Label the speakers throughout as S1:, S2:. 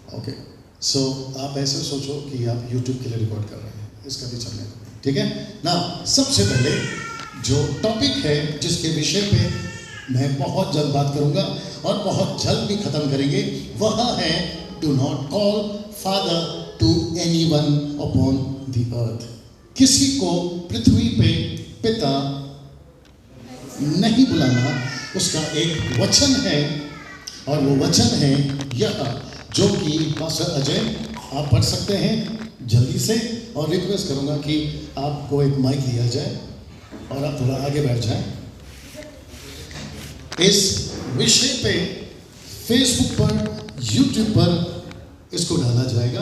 S1: Okay, सो आप ऐसे सोचो कि आप YouTube के लिए रिकॉर्ड कर रहे हैं, इसका भी चलने दो, ठीक है ना। सबसे पहले जो टॉपिक है जिसके विषय पे मैं बहुत जल्द बात करूंगा और बहुत जल्द भी खत्म करेंगे, वह है do not call father to anyone upon the earth. किसी को पृथ्वी पे पिता नहीं बुलाना, उसका एक वचन है और वो वचन है यह, जो कि पास्टर अजय आप पढ़ सकते हैं जल्दी से, और रिक्वेस्ट करूंगा कि आपको एक माइक दिया जाए और आप थोड़ा आगे बैठ जाएं। इस विषय पे फेसबुक पर, यूट्यूब पर इसको डाला जाएगा,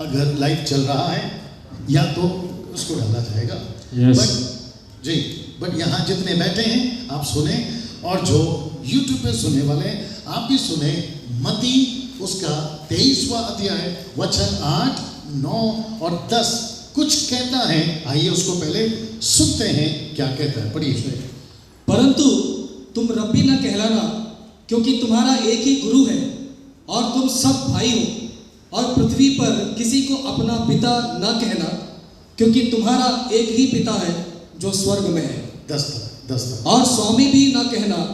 S1: अगर लाइव चल रहा है या तो उसको डाला जाएगा। बट यहाँ जितने बैठे हैं आप सुने, और जो यूट्यूब पे सुनने वाले हैं आप भी सुने। मत्ती उसका 23वां अध्याय वचन 8, 9 और 10 कुछ कहता है। आइए उसको पहले सुनते हैं क्या कहता है, पढ़िए।
S2: परंतु तुम रब्बी न कहलाना, क्योंकि तुम्हारा एक ही गुरु है और तुम सब भाई हो। और पृथ्वी पर किसी को अपना पिता न कहना, क्योंकि तुम्हारा एक ही पिता है जो स्वर्ग में है।
S1: 10
S2: और स्वामी भी न कहलाना,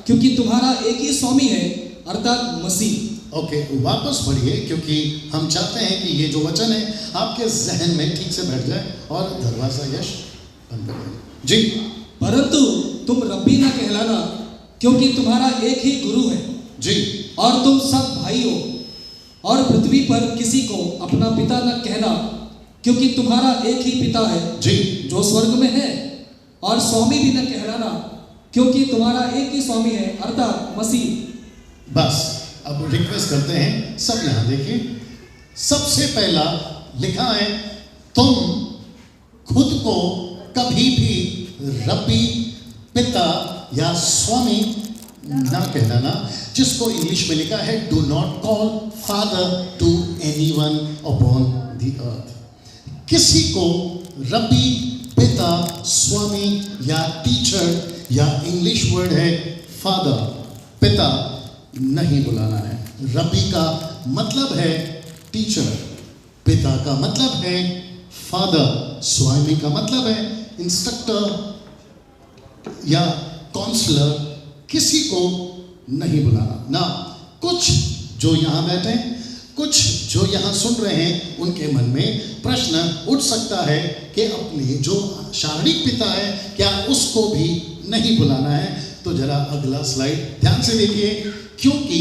S2: क्योंकि तुम्हारा एक ही स्वामी है, अर्थात मसीह।
S1: ओके, वापस पढ़िए, क्योंकि हम चाहते हैं कि ये जो वचन है आपके जहन में ठीक से बैठ जाए। और दरवाजा यश बंद करें जी।
S2: परंतु तुम रब्बी न कहलाना, क्योंकि तुम्हारा एक ही गुरु है
S1: जी,
S2: और तुम सब भाई हो। और पृथ्वी पर किसी को अपना पिता न कहना, क्योंकि तुम्हारा एक ही पिता है
S1: जी
S2: जो स्वर्ग में है। और स्वामी भी न कहलाना, क्योंकि तुम्हारा एक ही स्वामी है, अर्थात मसीह।
S1: बस अब रिक्वेस्ट करते हैं सब यहां देखिए। सबसे पहला लिखा है, तुम खुद को कभी भी रब्बी, पिता या स्वामी ना कहलाना, जिसको इंग्लिश में लिखा है do not call father to anyone upon the earth. किसी को रब्बी, पिता, स्वामी या टीचर, या इंग्लिश वर्ड है फादर, पिता नहीं बुलाना है। रब्बी का मतलब है टीचर, पिता का मतलब है फादर, स्वामी का मतलब है इंस्ट्रक्टर या काउंसलर। किसी को नहीं बुलाना ना। कुछ जो यहाँ बैठे, कुछ जो यहाँ सुन रहे हैं, उनके मन में प्रश्न उठ सकता है कि अपने जो शारीरिक पिता है क्या उसको भी नहीं बुलाना है। तो जरा अगला स्लाइड ध्यान से देखिए, क्योंकि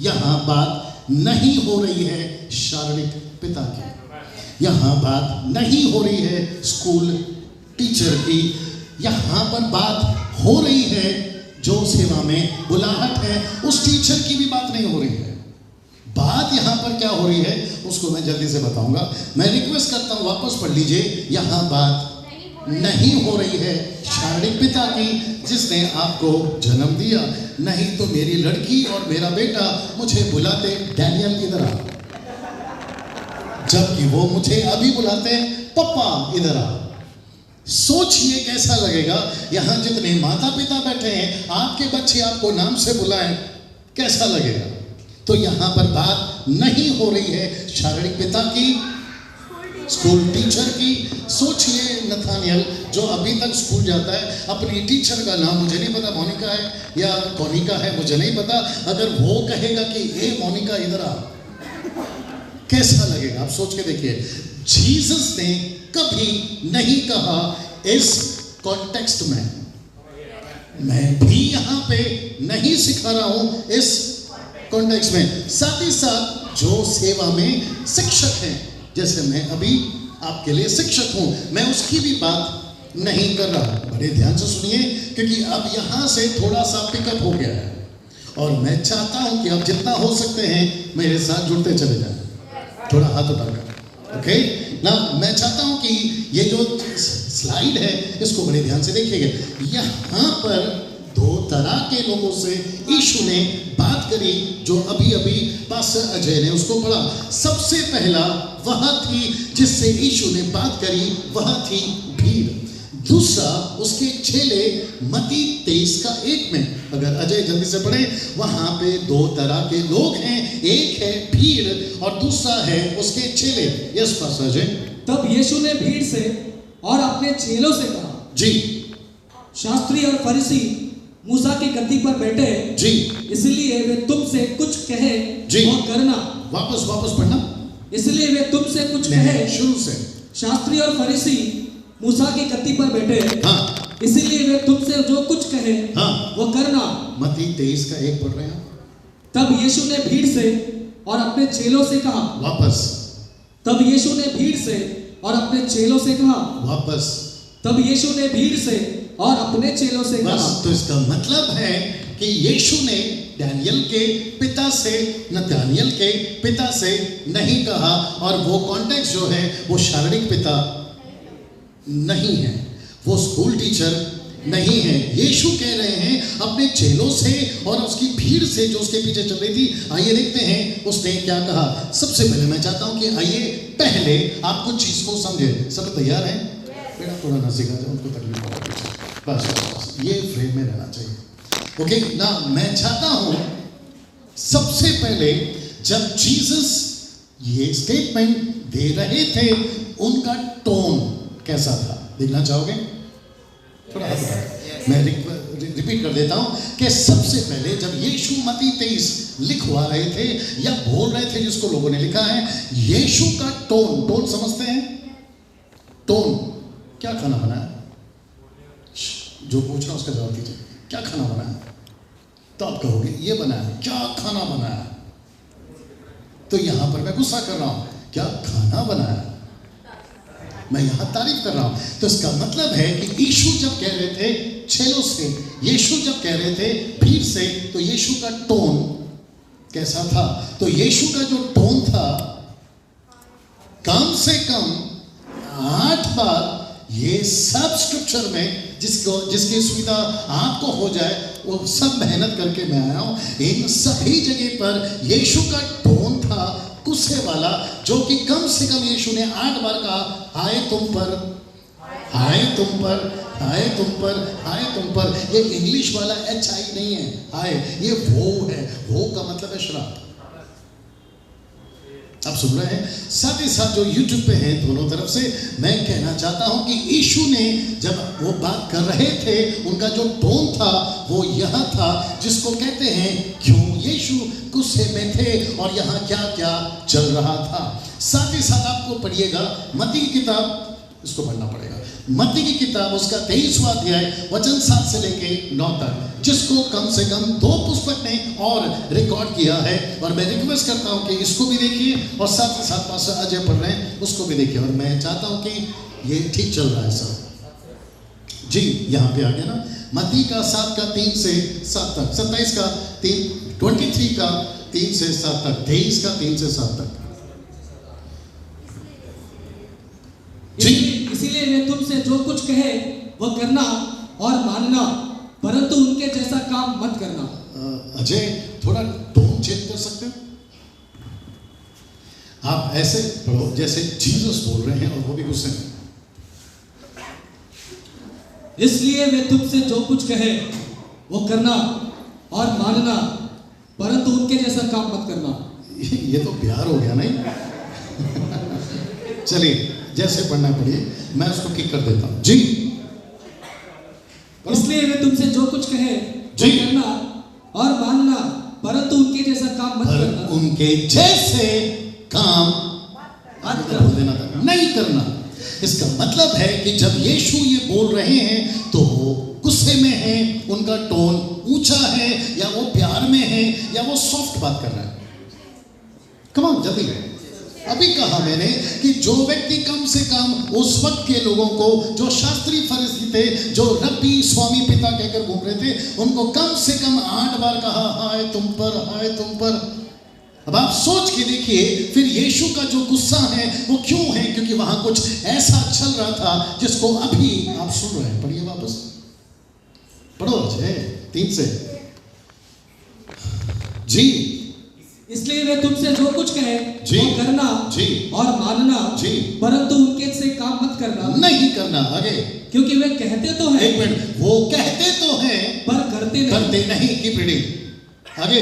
S1: यहाँ बात नहीं हो रही है शारीरिक पिता की, यहाँ बात नहीं हो रही है स्कूल टीचर की, यहाँ पर बात हो रही है जो सेवा में बुलाहट है उस टीचर की भी बात नहीं हो रही है। बात यहाँ पर क्या हो रही है उसको मैं जल्दी से बताऊंगा। मैं रिक्वेस्ट करता हूँ वापस पढ़ लीजिए। यहाँ बात नहीं हो रही है शारीरिक पिता की जिसने आपको जन्म दिया। नहीं तो मेरी लड़की और मेरा बेटा मुझे बुलाते डैनियल इधर आ, जबकि वो मुझे अभी बुलाते पप्पा इधर आ। सोचिए कैसा लगेगा यहाँ जितने माता पिता बैठे हैं, आपके बच्चे आपको नाम से बुलाएं, कैसा लगेगा। तो यहाँ पर बात नहीं हो रही है शारीरिक पिता की, स्कूल टीचर की। सोचिए नथानियल जो अभी तक स्कूल जाता है, अपनी टीचर का नाम मुझे नहीं पता, मोनिका है या कोनिका है मुझे नहीं पता, अगर वो कहेगा कि ए मोनिका इधर आ, कैसा लगेगा आप सोच के देखिए। जीसस ने कभी नहीं कहा इस कॉन्टेक्स्ट में, मैं भी यहाँ पे नहीं सिखा रहा हूँ इस कॉन्टेक्स्ट में। साथ ही साथ जो सेवा में शिक्षक हैं, जैसे मैं अभी आपके लिए शिक्षक हूँ, मैं उसकी भी बात नहीं कर रहा। बड़े ध्यान से सुनिए क्योंकि अब यहाँ से थोड़ा सा पिकअप हो गया है और मैं चाहता हूँ कि आप जितना हो सकते हैं मेरे साथ जुड़ते चले जाएं। थोड़ा हाथ उठाकर ओके ना। मैं चाहता हूँ कि ये जो स्लाइड है इसको बड़े ध्यान से देखिएगा। यहाँ पर दो तरह के लोगों से यीशु ने बात करी जो अभी अभी पास्टर अजय ने उसको पढ़ा। सबसे पहला वह थी जिससे यीशु ने बात करी, वह थी भीड़। दूसरा उसके चेले मत्ती 23:1 में, अगर अजय जल्दी से पढ़े, वहां पे 2 तरह के लोग हैं, एक है भीड़ और दूसरा है उसके चेले। Yes pastor Ajay.
S2: तब यीशु ने भीड़ से और अपने चेलों से कहा,
S1: जी
S2: शास्त्री और फरीसी मूसा की गद्दी पर बैठे हैं,
S1: जी,
S2: इसलिए वे तुमसे कुछ कहे
S1: जी।
S2: वो करना।
S1: वापस पढ़ना,
S2: इसलिए वे तुमसे कुछ कहे,
S1: शुरू से।
S2: शास्त्री और फरीसी मूसा की गद्दी पर बैठे हैं,
S1: हाँ,
S2: इसलिए वे तुमसे जो कुछ कहे
S1: हाँ,
S2: वो करना।
S1: मत्ती 23:1 पढ़ रहे हैं।
S2: तब यीशु ने भीड़ से और अपने चेलों से कहा,
S1: वापस,
S2: तब यीशु ने भीड़ से और अपने चेलों से कहा,
S1: वापस,
S2: तब यीशु ने भीड़ से और अपने चेलों से
S1: बस।
S2: कहा।
S1: तो इसका मतलब है कि यीशु ने डैनियल के पिता से, नतानियल के पिता से नहीं कहा, और वो कॉन्टेक्स्ट जो है वो शारीरिक पिता नहीं है, वो स्कूल टीचर नहीं है। यीशु कह रहे हैं अपने चेलों से और उसकी भीड़ से जो उसके पीछे चल रही थी। आइए देखते हैं उसने क्या कहा। सबसे पहले मैं चाहता हूं कि आइए पहले आप कुछ चीज को समझे। सब तैयार हैं? बेटा थोड़ा ना सिखा जाए, उनको तकलीफ हो रही है। बस ये फ्रेम में रहना चाहिए। ओके ना, मैं चाहता हूं सबसे पहले जब जीसस ये स्टेटमेंट दे रहे थे उनका टोन कैसा था, देखना चाहोगे? थोड़ा मैं रिपीट कर देता हूं कि सबसे पहले जब यीशु मत्ती 23 लिखवा रहे थे या बोल रहे थे, जिसको लोगों ने लिखा है, यीशु का टोन समझते हैं? टोन, क्या खाना बनाया? जो पूछ रहा उसका जवाब दीजिए। क्या खाना बनाया? तो आप कहोगे ये बनाया। क्या खाना बनाया? तो यहां पर मैं गुस्सा कर रहा हूं, क्या खाना बनाया? मैं यहां तारीफ कर रहा हूं। तो इसका मतलब है कि यीशु जब कह रहे थे चेलों से, यीशु जब कह रहे थे भीड़ से, तो यीशु का टोन कैसा था? तो यीशु का जो टोन था, कम से कम 8 बार ये सब स्क्रिप्चर में जिसकी सुविधा आपको हो जाए, वो सब मेहनत करके मैं आया हूं। इन सभी जगह पर यीशु का टोन था गुस्से वाला, जो कि कम से कम यीशु ने 8 बार कहा, हाय तुम पर, हाय तुम पर, हाय तुम पर, हाय तुम पर। ये इंग्लिश वाला HI नहीं है, हाय, ये वो है। वो का मतलब है श्राप। आप सुन रहे हैं? साथ ही साथ जो YouTube पे हैं दोनों तरफ से, मैं कहना चाहता हूं कि यीशु ने जब वो बात कर रहे थे, उनका जो टोन था वो यह था, जिसको कहते हैं क्यों यीशु गुस्से में थे और यहाँ क्या क्या चल रहा था। साथ ही साथ आपको पढ़िएगा मत्ती की किताब, इसको पढ़ना पड़ेगा, मत्ती की किताब उसका 23वां अध्याय वचन 7 से लेके 9 तक, जिसको कम से कम 2 पुस्तक ने और रिकॉर्ड किया है। और मैं रिक्वेस्ट करता हूं कि इसको भी देखिए, और साथ ही साथ पास्टर अजय पढ़ रहे हैं, उसको भी देखिए। और मैं चाहता हूं कि ये ठीक चल रहा है सब जी। यहाँ पे आ गया ना, मत्ती का 7 का 3 से 7 तक, 27 का 3, 23 का 3 से 7 तक, 23 का 3 से 7 तक जी।
S2: इसीलिए वे तुमसे जो कुछ कहे वो करना और मानना, परंतु उनके जैसा काम मत करना।
S1: अजय थोड़ा टोन चेंज कर सकते हो? आप ऐसे पढ़ो जैसे जीसस बोल रहे हैं और वो भी गुस्से में।
S2: इसलिए वे तुमसे जो कुछ कहे वो करना और मानना, परंतु उनके जैसा काम मत करना।
S1: ये तो प्यार हो गया नहीं? चलिए जैसे पढ़ना पड़िए, मैं उसको किक कर देता हूं जी।
S2: इसलिए वे तुमसे जो कुछ कहे वो करना और मानना, परंतु उनके जैसा काम मत करना।
S1: उनके जैसे काम
S2: मत करना,
S1: नहीं करना। इसका मतलब है कि जब यीशु ये बोल रहे हैं तो वो गुस्से में है, उनका टोन ऊंचा है, या वो प्यार में है, या वो सॉफ्ट बात कर रहा है। कम ऑन जल्दी। अभी कहा मैंने कि जो व्यक्ति कम से कम उस वक्त के लोगों को, जो शास्त्री फरीसी थे, जो रब्बी स्वामी पिता कहकर घूम रहे थे, उनको कम से कम 8 बार कहा, हाय तुम पर, हाय तुम पर। अब आप सोच के देखिए फिर यीशु का जो गुस्सा है वो क्यों है? क्योंकि वहां कुछ ऐसा चल रहा था जिसको अभी आप सुन रहे हैं। पढ़िए वापस, पढ़ो 3 से जी।
S2: इसलिए वे तुमसे जो कुछ कहे
S1: जी,
S2: वो करना
S1: जी,
S2: और मानना
S1: जी,
S2: परंतु उनके से काम मत करना।
S1: नहीं करना। आगे
S2: क्योंकि वे कहते तो हैं
S1: एक मिनट, वो कहते तो हैं
S2: पर करते नहीं।
S1: कीप रीडिंग आगे।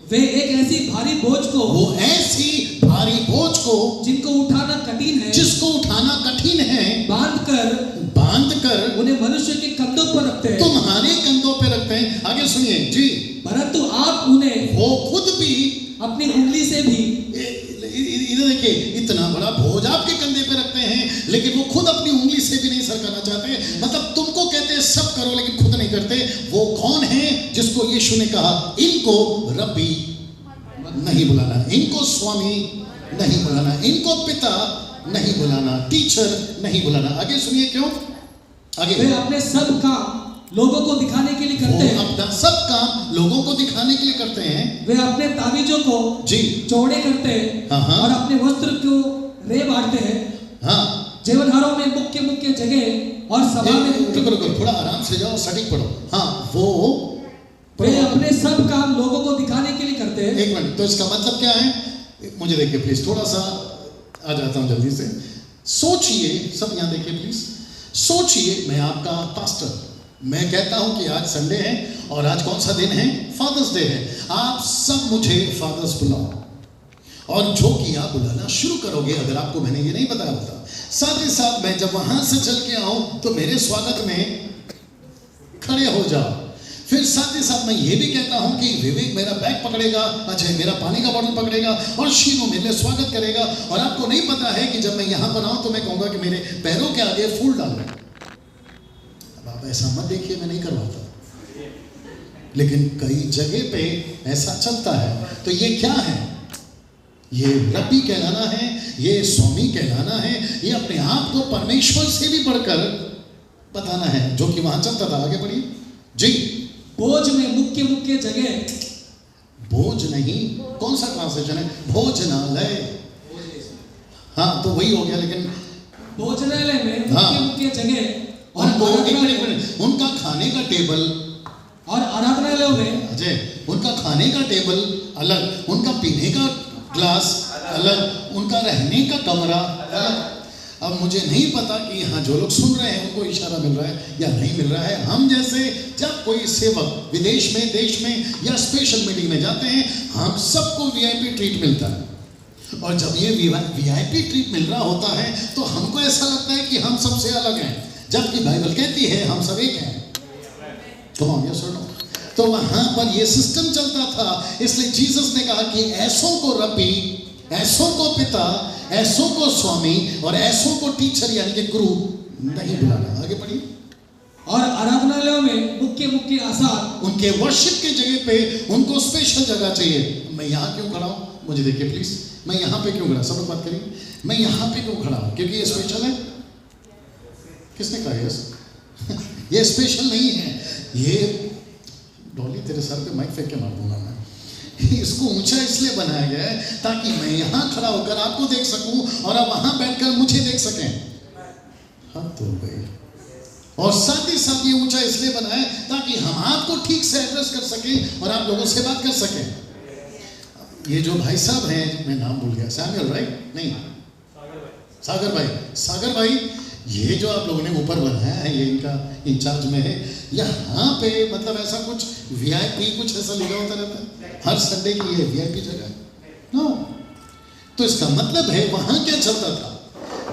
S2: वे एक ऐसी भारी बोझ को,
S1: वो ऐसी भारी बोझ को
S2: जिनको उठाना कठिन है,
S1: जिसको उठाना कठिन है, बांध कर
S2: उन्हें मनुष्य के कंधों पर रखते हैं,
S1: तुम्हारे कंधों पे रखते हैं। आगे सुनिए जी।
S2: परंतु आप उन्हें
S1: वो खुद भी
S2: अपनी उंगली से भी,
S1: इधर देखिए, इतना बड़ा बोझ आपके कंधे पे रखते हैं, लेकिन वो खुद अपनी उंगली से भी नहीं सरकाना चाहते। मतलब तुमको कहते हैं सब करो, लेकिन खुद नहीं करते। वो कौन है जिसको यीशु ने कहा इनको रब्बी नहीं बुलाना, इनको स्वामी नहीं बुलाना, इनको पिता नहीं बुलाना, टीचर नहीं बुलाना। आगे सुनिए क्यों। आगे,
S2: वे अपने सब काम लोगों को दिखाने के लिए करते हैं,
S1: अपना सब काम लोगों को दिखाने के लिए करते हैं।
S2: वे अपने तावीजों को
S1: जी
S2: चौड़े करते हैं और अपने वस्त्र को रे बांटते हैं।
S1: हाँ,
S2: जीवनहारों में मुख्य मुख्य जगह और सभा में,
S1: रुको थोड़ा आराम से जाओ, सटीक पढ़ो। हाँ,
S2: वे अपने सब काम लोगों को दिखाने के लिए करते हैं।
S1: एक मिनट, तो इसका मतलब क्या है? मुझे देखिए प्लीज, थोड़ा सा आ जाता हूं जल्दी से। सोचिए, सब यहां देखिए प्लीज, सोचिए मैं आपका पास्टर, मैं कहता हूं कि आज संडे है और आज कौन सा दिन है? फादर्स डे है। आप सब मुझे फादर्स बुलाओ और जो कि आप बुलाना शुरू करोगे, अगर आपको मैंने ये नहीं बताया होता। साथ ही साथ मैं जब वहां से चल के आऊं तो मेरे स्वागत में खड़े हो जाओ। फिर साथ ही साथ मैं ये भी कहता हूं कि विवेक मेरा बैग पकड़ेगा, अजय मेरा पानी का बोतल पकड़ेगा और शीनू मेरे लिए स्वागत करेगा। और आपको नहीं पता है कि जब मैं यहां पर आऊं तो मैं कहूंगा कि मेरे पैरों के आगे फूल डाल रहे। अब आप ऐसा मत देखिए, मैं नहीं करवाता, लेकिन कई जगह पे ऐसा चलता है। तो ये क्या है? ये रब्बी कहलाना है, ये स्वामी कहलाना है, ये अपने आप को परमेश्वर से भी बढ़कर बताना है, जो कि वहां चलता था। आगे बढ़िए जी।
S2: बोझ में मुख्य मुख्य जगह,
S1: बोझ नहीं, कौन सा ट्रांसलेशन है? भोजनालय। हाँ, तो वही हो गया, लेकिन
S2: भोजनालय में मुख्य मुख्य जगह और
S1: उनका खाने का टेबल,
S2: और आराधनालयों में
S1: अजय उनका खाने का टेबल अलग, उनका पीने का ग्लास अलग, उनका रहने का कमरा अलग। अब मुझे नहीं पता कि यहाँ जो लोग सुन रहे हैं उनको इशारा मिल रहा है या नहीं मिल रहा है। हम जैसे जब कोई सेवक विदेश में, देश में या स्पेशल मीटिंग में जाते हैं, हम सबको वीआईपी ट्रीट मिलता है। और जब ये वीआईपी ट्रीट मिल रहा होता है तो हमको ऐसा लगता है कि हम सबसे अलग हैं, जबकि बाइबल कहती है हम सब एक हैं। तो वहां पर ये सिस्टम चलता था। इसलिए जीसस ने कहा कि ऐसों को रब्बी, ऐसों को पिता, ऐसों को स्वामी और ऐसों को टीचर यानी कि गुरु नहीं बुलाना। आगे बढ़िए।
S2: और आराधनालयों में मुख्य मुख्य आसन,
S1: उनके वर्शिप के जगह पे उनको स्पेशल जगह चाहिए। मैं यहाँ क्यों खड़ा हूँ? मुझे देखिए प्लीज, मैं यहाँ पे क्यों खड़ा? सब लोग बात करिए, मैं यहाँ पे क्यों खड़ा हूँ? क्योंकि ये स्पेशल है। किसने कहा ये? ये स्पेशल नहीं है। ये डॉली तेरे सर पे माइक फेंक के मार दूंगा मैं। इसको ऊंचा इसलिए बनाया गया है ताकि मैं यहाँ खड़ा होकर आपको देख सकूं और आप वहां बैठकर मुझे देख सकें। हाँ तो भाई, और साथ ही साथ ये ऊंचा इसलिए बना है ताकि हम आपको ठीक से एड्रेस कर सकें और आप लोगों से बात कर सकें। ये जो भाई साहब हैं, मैं नाम भूल गया, सैमुअल राइट? नहीं, सागर भाई, ये जो आप लोगों ने ऊपर बनाया है, ये इनका इंचार्ज में है। यहाँ पे मतलब ऐसा कुछ वीआईपी कुछ ऐसा लिखा होता रहता है हर संडे की, ये वीआईपी जगह नो। तो इसका मतलब है वहां क्या चलता था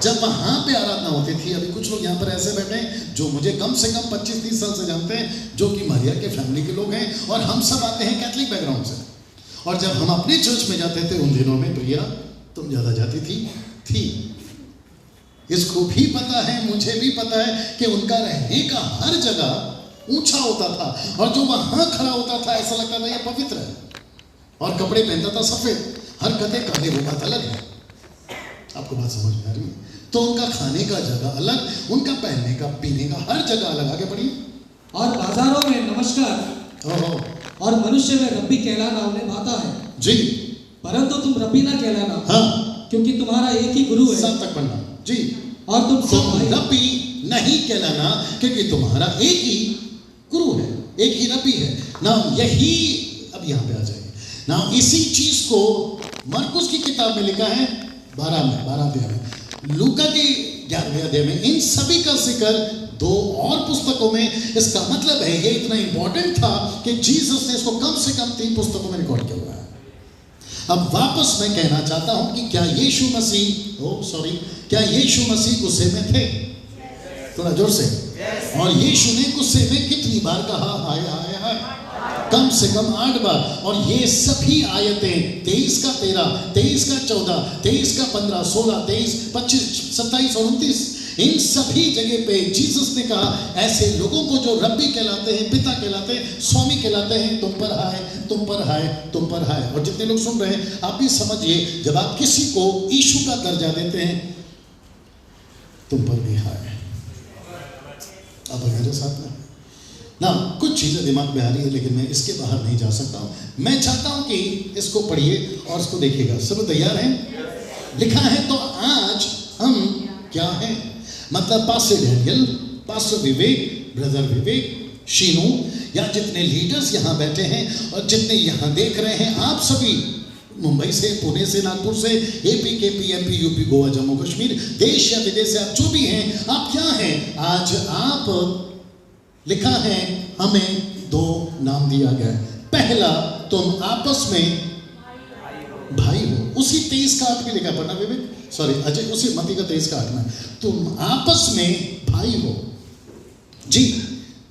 S1: जब वहां पे आराधना होती थी। अभी कुछ लोग यहाँ पर ऐसे बैठे हैं जो मुझे कम से कम 25-30 साल से जानते हैं, जो कि मारिया के फैमिली के लोग हैं, और हम सब आते हैं कैथलिक बैकग्राउंड से। और जब हम अपने चर्च में जाते थे उन दिनों में, प्रिया तुम ज्यादा जाती थी, इसको भी पता है, मुझे भी पता है कि उनका रहने का हर जगह ऊंचा होता था, और जो वहां खड़ा होता था ऐसा लगता था ये पवित्र है, और कपड़े पहनता था सफेद, हरकतें काले, वो बात अलग है। आपको बात समझ में आ रही है? तो उनका खाने का जगह अलग, उनका पहनने का, पीने का हर जगह अलग। आगे बढ़िए।
S2: और बाजारों में नमस्कार और मनुष्य में रब्बी कहलाना उन्हें भाता है
S1: जी,
S2: परंतु तुम रब्बी ना कहलाना,
S1: हाँ,
S2: क्योंकि तुम्हारा एक ही गुरु है।
S1: सब तक पढ़ना जी।
S2: और तुम
S1: रब्बी नहीं कहलाना क्योंकि तुम्हारा एक ही गुरु है, एक ही रब्बी है ना। यही अब यहाँ पे आ जाएंगे ना। इसी चीज को मरकुस की किताब में लिखा है 12 अध्याय में, लूका की 11वें अध्याय में, इन सभी का जिक्र 2 और पुस्तकों में। इसका मतलब है ये इतना इंपॉर्टेंट था कि जीसस ने इसको कम से कम 3 पुस्तकों में रिकॉर्ड किया हुआ है। अब वापस मैं कहना चाहता हूं कि क्या यीशु मसीह गुस्से में थे? थोड़ा जोर से। और यीशु ने गुस्से में कितनी बार कहा हाय हाय हाय? कम से कम 8 बार। और ये सभी आयतें 23 का 13, 23 का 14, 23 का 15, 16, 23, 25, 27 और 29, इन सभी जगह पे जीसस ने कहा ऐसे लोगों को जो रब्बी कहलाते हैं, पिता कहलाते हैं, स्वामी कहलाते हैं, तुम पर हाय, तुम पर हाय, तुम पर हाय। और जितने लोग सुन रहे हैं आप भी समझिए, जब आप किसी को यीशु का दर्जा देते हैं, तुम पर भी हाय। अब मेरे साथ में ना कुछ चीजें दिमाग में आ रही है, लेकिन मैं इसके बाहर नहीं जा सकता हूं। मैं चाहता हूं कि इसको पढ़िए और इसको देखिएगा। सब तैयार हैं? लिखा है तो आज हम क्या हैं? मतलब पास्टर डैनियल, पास्टर विवेक, ब्रदर विवेक, शीनू, या जितने लीडर्स यहाँ बैठे हैं और जितने यहाँ देख रहे हैं, आप सभी मुंबई से, पुणे से, नागपुर से, AP, KP, MP, UP, Goa, Jammu Kashmir, देश या विदेश से आप जो भी हैं, आप क्या हैं? आज आप लिखा है हमें 2 नाम दिया गया है। पहला, तुम आपस में भाई हो। उसी 23 का 8 भी लिखा पढ़ना विवेक, सॉरी अजय, उसी मती का 23 का 8 में तुम आपस में भाई हो। जी,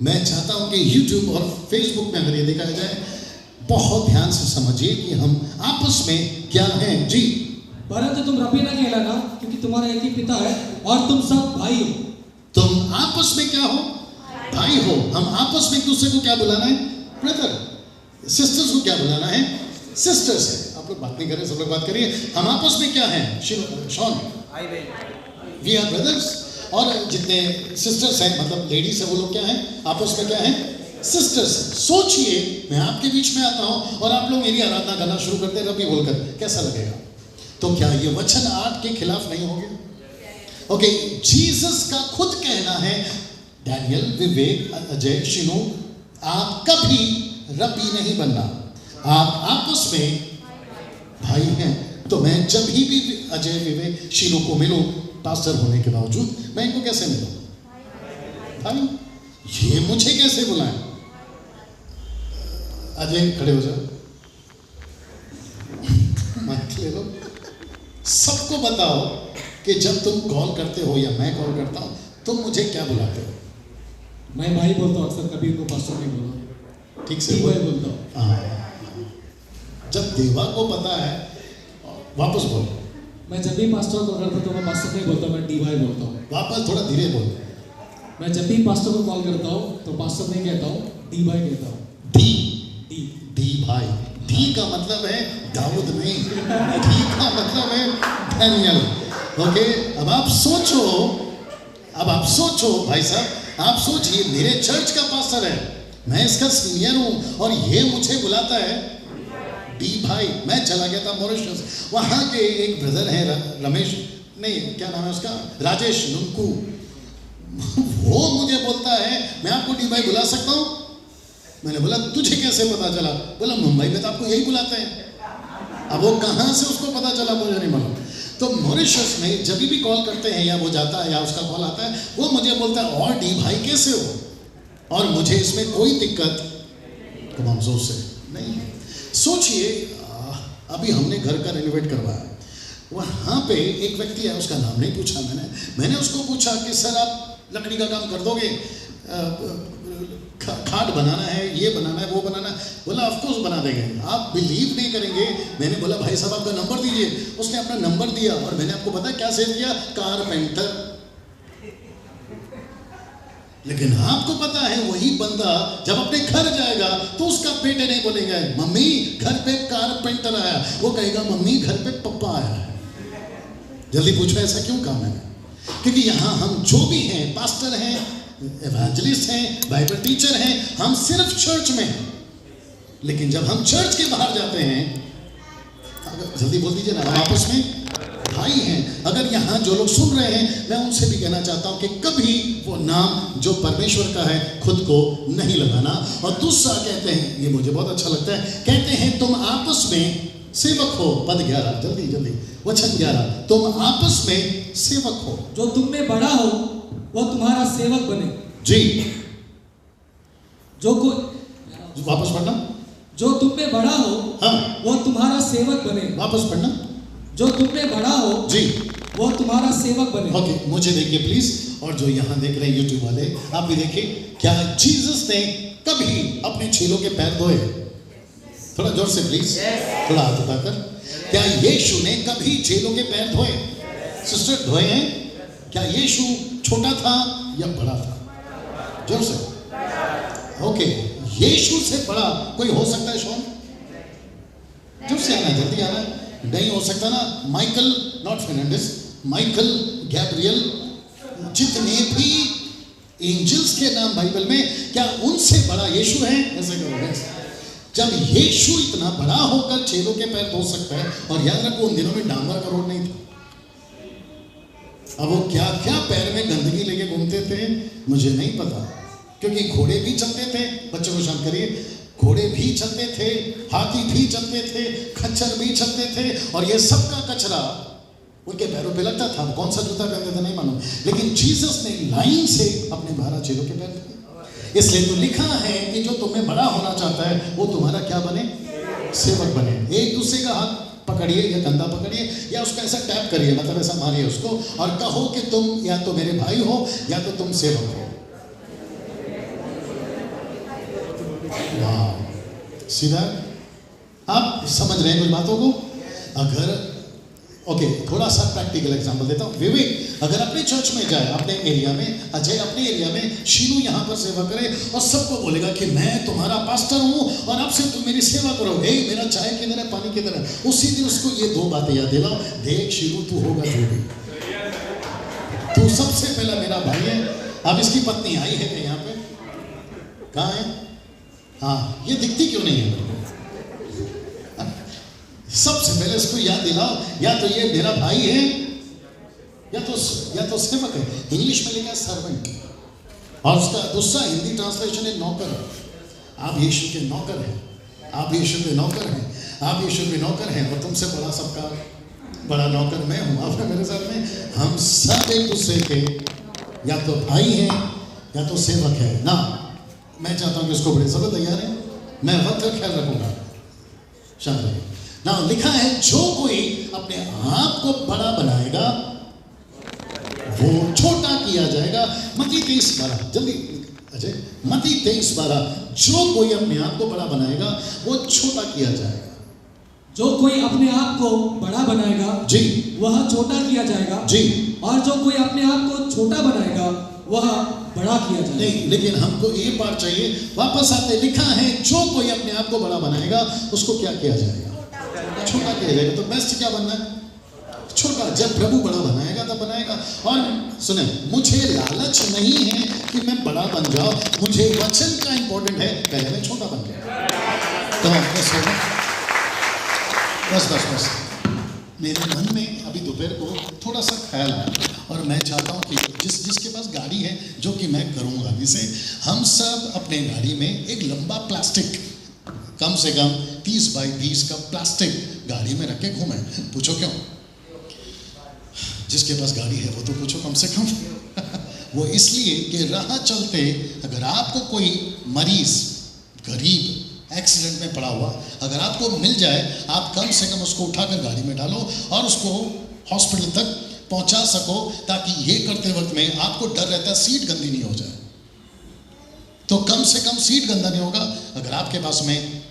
S1: मैं चाहता हूं कि YouTube और Facebook में अगर ये देखा जाए, बहुत ध्यान से समझिए कि हम आपस में क्या हैं। जी,
S2: परंतु तुम रब्बी न कहलाना, क्योंकि तुम्हारा एक ही पिता है और तुम सब भाई हो।
S1: तुम आपस में क्या हो? भाई हो। हम आपस में एक दूसरे को क्या बुलाना है? ब्रदर। सिस्टर्स को क्या बुलाना है? सिस्टर्स है। आप लोग बात नहीं कर रहे, सब लोग बात करिए। हम आपस में क्या हैं? शॉन, वी आर ब्रदर्स। और जितने सिस्टर्स हैं, मतलब लेडीज है, वो लोग क्या हैं? आपस में क्या हैं? सिस्टर्स। सोचिए, मैं आपके बीच में आता हूं और आप लोग मेरी आराधना करना शुरू करते हैं रब्बी बोलकर, कैसा लगेगा? तो क्या ये वचन 8 के खिलाफ नहीं होंगे? ओके, जीसस का खुद कहना है, डैनियल, विवेक, अजय, शिनू, आप कभी रब्बी नहीं बनना, आप आपस में भाई हैं। तो मैं जब भी अजय, विवेक, शिनू को मिलूं, पास्टर होने के बावजूद, मैं इनको कैसे मिलूं? भाई। ये मुझे कैसे बुलाएं? अजय खड़े हो जाओ, माइक ले लो। सबको बताओ कि जब तुम कॉल करते हो या मैं कॉल करता हूं, तुम मुझे क्या बुलाते हो?
S2: मैं भाई बोलता हूँ अक्सर, कभी उनको पास्टर नहीं बोला।
S1: ठीक से
S2: भाई बोलता हूँ।
S1: जब देवा को पता है, वापस बोलो।
S2: मैं जब भी पास्टर को करता हूँ तो मैं पास्टर नहीं बोलता, मैं डी भाई बोलता हूँ।
S1: वापस थोड़ा धीरे बोलो।
S2: मैं जब भी पास्टर को कॉल करता हूँ तो पास्टर नहीं कहता हूँ, डी भाई कहता हूँ। डी भाई। डी का मतलब है दाऊद नहीं, डी का मतलब है डैनियल। ओके, अब आप सोचो भाई साहब, आप सोचिए, मेरे चर्च का पास्टर है, मैं इसका सीनियर हूं और ये मुझे बुलाता है डी भाई। मैं चला गया था मॉरिशस, वहां के एक ब्रदर है रमेश, नहीं क्या नाम है उसका, राजेश नुनकू, वो मुझे बोलता है मैं आपको डी भाई बुला सकता हूं? मैंने बोला तुझे कैसे पता चला? बोला मुंबई में तो आपको यही बुलाते हैं। अब वो कहां से उसको पता चला मुझे नहीं मालूम। तो मॉरिशस में जब भी कॉल करते हैं, या वो जाता है या उसका कॉल आता है, वो मुझे बोलता है और डी भाई कैसे हो? और मुझे इसमें कोई दिक्कत तुम अफसोस से नहीं है। सोचिए, अभी हमने घर का रेनोवेट करवाया, वहाँ पे एक व्यक्ति है, उसका नाम नहीं पूछा मैंने उसको पूछा कि सर आप लकड़ी का काम कर दोगे? खाट बनाना है, ये बनाना है, वो बनाना है। बोला ऑफ कोर्स बना देंगे। आप बिलीव नहीं करेंगे, मैंने बोला भाई साहब आपका नंबर दीजिए। उसने अपना नंबर दिया और मैंने आपको पता है क्या सेव किया? कारपेंटर। लेकिन आपको पता है वही बंदा जब अपने घर जाएगा तो उसका बेटे नहीं बोलेगा मम्मी घर पे कारपेंटर आया, वो कहेगा मम्मी घर पे पप्पा आया है। जल्दी पूछो ऐसा क्यों काम है? क्योंकि यहाँ हम जो भी हैं, पास्टर हैं, एवेंजलिस्ट हैं, बाइबल टीचर हैं, हम सिर्फ चर्च में हैं। लेकिन जब हम चर्च के बाहर जाते हैं, अगर जल्दी बोल दीजिए ना, हम आपस में भाई हैं। अगर यहाँ जो लोग सुन रहे हैं, मैं उनसे भी कहना चाहता हूँ कि कभी वो नाम जो परमेश्वर का है खुद को नहीं लगाना। और दूसरा कहते हैं, ये मुझे बहुत अच्छा लगता है, कहते हैं तुम आपस में सेवक हो। पद 11, जल्दी वचन 11, तुम आपस में सेवक हो। जो तुम में बड़ा हो वह तुम्हारा सेवक बने।
S1: जी,
S2: जो कोई
S1: वापस पढ़ना।
S2: जो तुम में बड़ा हो
S1: हाँ,
S2: वह तुम्हारा सेवक बने।
S1: वापस पढ़ना।
S2: जो तुम में बड़ा हो
S1: जी,
S2: वह तुम्हारा सेवक बने।
S1: ओके, मुझे देखिए प्लीज, और जो यहाँ देख रहे हैं यूट्यूब वाले, आप भी देखिए, क्या जीसस ने कभी अपने चेलों के पैर धोए? थोड़ा जोर से प्लीज, थोड़ा हाथ उठाकर। क्या यीशु ने कभी चेलों के पैर धोए? सिस्टर, धोए हैं? क्या यीशु छोटा था या बड़ा था? जोर से। ओके, यीशु से बड़ा कोई हो सकता है? शॉन, जोर से आना, जल्दी आना। नहीं हो सकता ना? Michael, not Fernandes, Michael, Gabriel, जितने भी एंजल्स के नाम बाइबल में, क्या उनसे बड़ा यीशु है? ऐसे करोगे। जब यीशु इतना बड़ा होकर चेलों के पैर धो सकता है, और याद रखो उन दिनों में डामर का रोड नहीं था। अब वो क्या क्या पैर में गंदगी लेके घूमते थे मुझे नहीं पता, क्योंकि घोड़े भी चलते थे। बच्चों को शांत करिए। घोड़े भी चलते थे, हाथी भी चलते थे, खच्चर भी चलते थे, और ये सबका कचरा उनके पैरों पे लगता था। कौन सा जूता पहनते थे नहीं मालूम, लेकिन जीसस ने लाइन से अपने 12 चेलों के पैर धोए। इसलिए तो लिखा है कि जो तुम्हें बड़ा होना चाहता है वो तुम्हारा क्या बने? सेवक बने। एक दूसरे का हाथ पकड़िए या कंधा पकड़िए, या उसका ऐसा टैप करिए, मतलब ऐसा मारिए उसको, और कहो कि तुम या तो मेरे भाई हो या तो तुम सेवक हो। वाह, सीधा। आप समझ रहे हैं कुछ बातों को? अगर ओके, थोड़ा सा प्रैक्टिकल एग्जांपल देता हूँ। विवेक अगर अपने चर्च में जाए, अपने एरिया में, अजय अपने एरिया में, शीनू यहाँ पर सेवा करे और सबको बोलेगा कि मैं तुम्हारा पास्टर हूँ और अब से तुम मेरी सेवा करो। हे, मेरा चाय किधर है, पानी किधर है? उसी दिन उसको ये 2 बातें याद दिलाओ। देख शीनू, तू होगा जो भी, तू सबसे पहला मेरा भाई है। अब इसकी पत्नी आई है यहाँ पे, कहाँ है? हाँ, ये दिखती क्यों नहीं है? सबसे पहले इसको याद दिलाओ, या तो ये मेरा भाई है या तो सेवक है। इंग्लिश में लिखा है सर्वेंट, और उसका दूसरा हिंदी ट्रांसलेशन है नौकर। आप यीशु के नौकर हैं, आप यीशु के नौकर हैं, आप यीशु के नौकर हैं, और तुमसे बड़ा सबका बड़ा नौकर मैं हूँ। आपने मेरे साथ में, हम सब एक दूसरे के या तो भाई हैं या तो सेवक है ना। मैं चाहता हूँ कि उसको बड़े सब तैयार है, मैं वक्त का ख्याल रखूंगा। शांत रहिए ना। लिखा है जो कोई अपने आप को बड़ा बनाएगा वो छोटा किया जाएगा। मत्ती 23:12, जल्दी अजय, मत्ती 23:12। जो कोई अपने आप को बड़ा बनाएगा वो छोटा किया जाएगा।
S2: जो कोई अपने आप को बड़ा बनाएगा
S1: जी,
S2: वह छोटा किया जाएगा
S1: जी,
S2: और जो कोई अपने आप को छोटा बनाएगा वह बड़ा किया जाएगा।
S1: नहीं, लेकिन हमको ये बात चाहिए। वापस आते लिखा है जो कोई अपने आप को बड़ा बनाएगा उसको क्या किया जाएगा? छोटा किया जाएगा। तो बेस्ट क्या बनना है? छोटा। जब प्रभु बड़ा बनाएगा तब बनाएगा। और सुने, मुझे लालच नहीं है कि मैं बड़ा बन जाऊं, मुझे वचन का इंपॉर्टेंट है, पहले मैं छोटा बन गया। तो बस मेरे मन में अभी दोपहर को थोड़ा सा ख्याल आया, और मैं चाहता हूँ कि जिसके पास गाड़ी है, जो कि मैं करूँगा अभी से, हम सब अपने गाड़ी में एक लंबा प्लास्टिक, कम से कम 30 बाई 20 का प्लास्टिक गाड़ी में रख के घूमें। पूछो क्यों? जिसके पास गाड़ी है वो तो पूछो कम से कम। वो इसलिए कि राह चलते अगर आपको कोई मरीज, गरीब, एक्सीडेंट में पड़ा हुआ अगर आपको मिल जाए, आप कम से कम उसको उठाकर गाड़ी में डालो और उसको हॉस्पिटल तक पहुंचा सको, ताकि ये करते वक्त में आपको डर रहता है सीट गंदी नहीं हो जाए। तो कम से कम सीट गंदा नहीं होगा अगर आपके पास में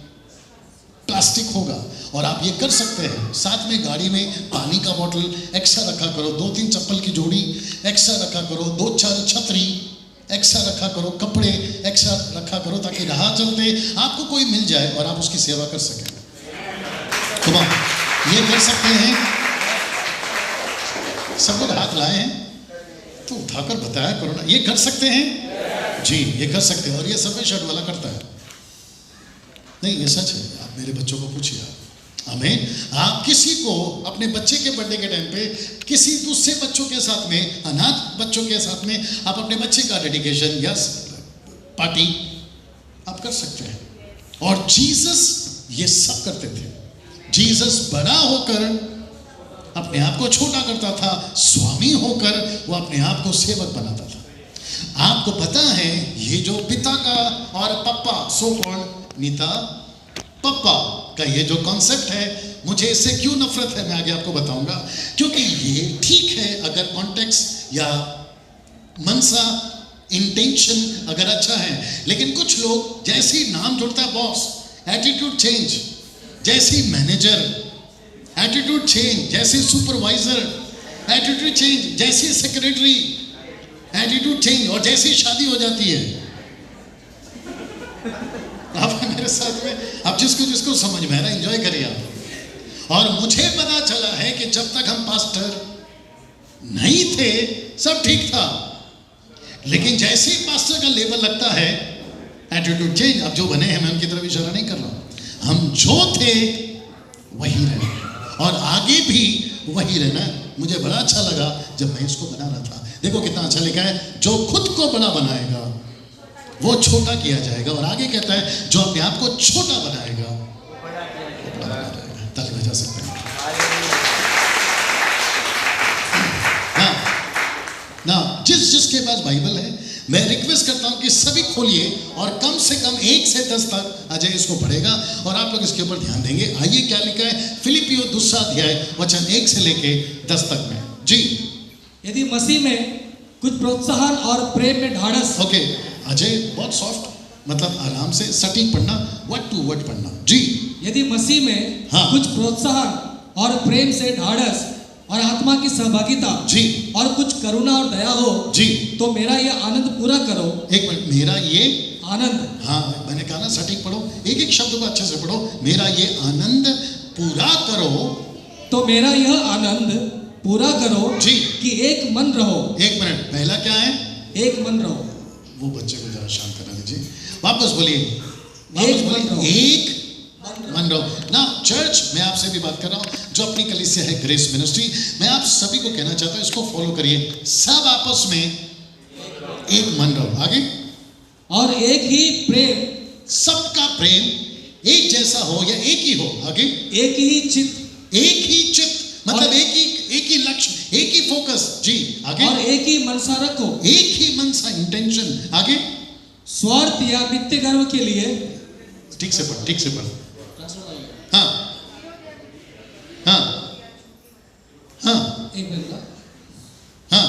S1: प्लास्टिक होगा। और आप ये कर सकते हैं, साथ में गाड़ी में पानी का बोतल एक्स्ट्रा रखा करो, 2-3 चप्पल की जोड़ी एक्स्ट्रा रखा करो, 2-4 छतरी एक्स्ट्रा रखा करो, कपड़े एक्स्ट्रा रखा करो, ताकि राह चलते आपको कोई मिल जाए और आप उसकी सेवा कर सकें। तो ये कर सकते हैं। सब लोग हाथ लाए हैं तो उठाकर बताया करो ना। ये कर सकते हैं जी, ये कर सकते हैं। और ये सफेद शर्ट वाला करता है नहीं, ये सच है। आप मेरे बच्चों को पूछिए, आमीन। आप किसी को अपने बच्चे के बर्थडे के टाइम पे किसी दूसरे बच्चों के साथ में, अनाथ बच्चों के साथ में, आप अपने बच्चे का डेडिकेशन या पार्टी आप कर सकते हैं। और जीसस ये सब करते थे। जीसस बड़ा होकर अपने आप को छोटा करता था, स्वामी होकर वो अपने आप को सेवक बनाता था। आपको पता है ये जो पिता का और पप्पा, सो कॉल्ड नीता पप्पा का ये जो कॉन्सेप्ट है, मुझे इससे क्यों नफरत है मैं आगे आपको बताऊंगा। क्योंकि ये ठीक है अगर कॉन्टेक्स्ट या मनसा इंटेंशन अगर अच्छा है, लेकिन कुछ लोग जैसे ही नाम जुड़ता है बॉस, एटीट्यूड चेंज, जैसे मैनेजर एटीट्यूड चेंज, जैसे सुपरवाइजर एटीट्यूड चेंज, जैसे सेक्रेटरी एटीट्यूड चेंज, और जैसे शादी हो जाती है आप मेरे साथ में, आप जिसको जिसको समझ में आ रहा है एंजॉय करिए आप। और मुझे पता चला है कि जब तक हम पास्टर नहीं थे सब ठीक था, लेकिन जैसे ही पास्टर का लेवल लगता है एटीट्यूड चेंज। अब जो बने हैं मैं उनकी तरफ इशारा नहीं कर रहा हूं, हम जो थे वही रहना और आगे भी वही रहना। मुझे बड़ा अच्छा लगा जब मैं इसको बना रहा था। देखो कितना अच्छा लिखा है, जो खुद को बड़ा बनाएगा वो छोटा किया जाएगा, और आगे कहता है जो अपने आप को छोटा बनाएगा वो बड़ा किया जाएगा। ताली बजा सकते हैं ना। जिसके पास बाइबल है मैं रिक्वेस्ट करता हूं कि सभी खोलिए और कम से कम 1 से 10 तक अजय इसको पढ़ेगा और आप लोग इसके ऊपर ध्यान देंगे। आइए क्या लिखा है फिलिपियों 2 अध्याय वचन 1 से लेके 10 तक में। जी,
S2: यदि मसीह में कुछ प्रोत्साहन और प्रेम में ढाढ़स।
S1: ओके अजय बहुत सॉफ्ट, मतलब आराम से सटीक पढ़ना, वर्ड टू वर्ड पढ़ना। जी,
S2: यदि मसीह में
S1: हाँ।
S2: कुछ प्रोत्साहन और प्रेम से ढाढ़स और आत्मा की सहभागिता
S1: जी,
S2: और कुछ करुणा और दया हो
S1: जी,
S2: तो मेरा ये आनंद पूरा करो।
S1: एक मिनट, मेरा ये
S2: आनंद,
S1: हाँ मैंने कहा ना सटीक पढ़ो, एक एक शब्द को अच्छे से पढ़ो। मेरा ये आनंद पूरा करो,
S2: तो मेरा यह आनंद पूरा करो
S1: जी,
S2: कि एक मन रहो।
S1: एक मिनट, पहला क्या है?
S2: एक मन रहो।
S1: वो बच्चे को जरा शांत करने दीजिए, वापस बोलिए,
S2: एक मन रहो।
S1: एक मन रहो ना। चर्च, मैं आपसे भी बात कर रहा हूं जो अपनी कलीसिया है ग्रेस मिनिस्ट्री, मैं आप सभी को कहना चाहता हूं इसको फॉलो करिए, सब आपस में एक मन रहो। आगे,
S2: और एक ही प्रेम,
S1: सबका प्रेम एक जैसा हो या एक ही हो। आगे,
S2: एक ही चित्त,
S1: एक ही चित्त, मतलब एक ही लक्ष्य, एक ही फोकस। जी, आगे,
S2: और एक ही मनसा रखो,
S1: एक ही मनसा, इंटेंशन। आगे,
S2: स्वार्थ या वित्तीय गर्व के लिए,
S1: ठीक से पढ़, ठीक से पढ़, हाँ हाँ हाँ,
S2: एक मिनट,
S1: हाँ,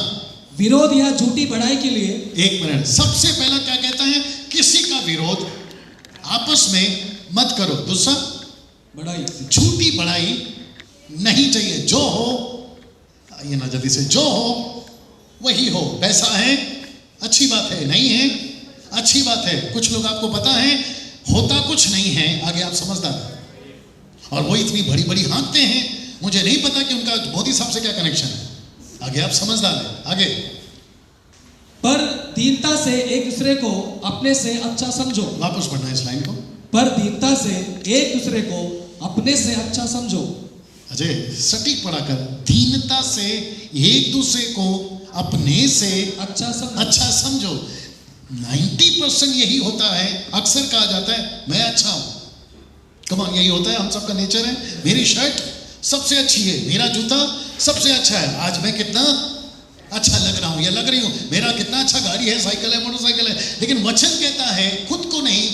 S2: विरोध या झूठी बढ़ाई के लिए।
S1: एक मिनट, सबसे पहला क्या कहता है? किसी का विरोध आपस में मत करो। दूसरा,
S2: बढ़ाई,
S1: झूठी बढ़ाई नहीं चाहिए। जो हो, ये ना जल्दी से, जो हो वही हो। पैसा है अच्छी बात है, नहीं है अच्छी बात है। कुछ लोग आपको पता है होता कुछ नहीं है, आगे आप समझदार हैं, और वो इतनी बड़ी बड़ी हाँकते हैं, मुझे नहीं पता कि उनका मोदी साहब से क्या कनेक्शन है, आगे आप समझदार हैं। आगे,
S2: पर दीनता से एक दूसरे को अपने से अच्छा समझो।
S1: वापस पढ़ना इस लाइन को।
S2: पर दीनता से एक दूसरे को अपने से अच्छा समझो।
S1: अजय सटीक पढ़ा कर, दीनता से एक दूसरे को अपने से अच्छा समझो। 90% यही होता है, अक्सर कहा जाता है मैं अच्छा हूं। कमान, यही होता है, हम सबका नेचर है। मेरी शर्ट सबसे अच्छी है, मेरा जूता सबसे अच्छा है, आज मैं कितना अच्छा लग रहा हूं या लग रही हूं, मेरा कितना अच्छा गाड़ी है, साइकिल है, मोटरसाइकिल है। लेकिन वचन कहता है खुद को नहीं,